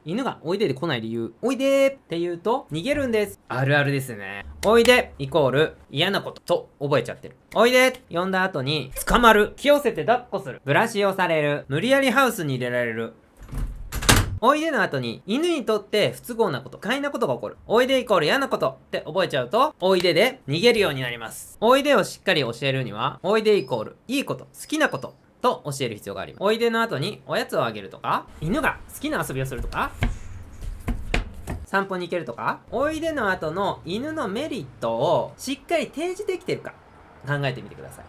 犬がおいでで来ない理由。おいでーって言うと逃げるんです。あるあるですね。おいでイコール嫌なことと覚えちゃってる。おいで呼んだ後に捕まる。気寄せて抱っこする。ブラシをされる。無理やりハウスに入れられる。おいでの後に犬にとって不都合なこと、不快なことが起こる。おいでイコール嫌なことって覚えちゃうと、おいでで逃げるようになります。おいでをしっかり教えるには、おいでイコールいいこと、好きなことと教える必要があります。おいでの後におやつをあげるとか、犬が好きな遊びをするとか、散歩に行けるとか、おいでの後の犬のメリットをしっかり提示できてるか考えてみてください。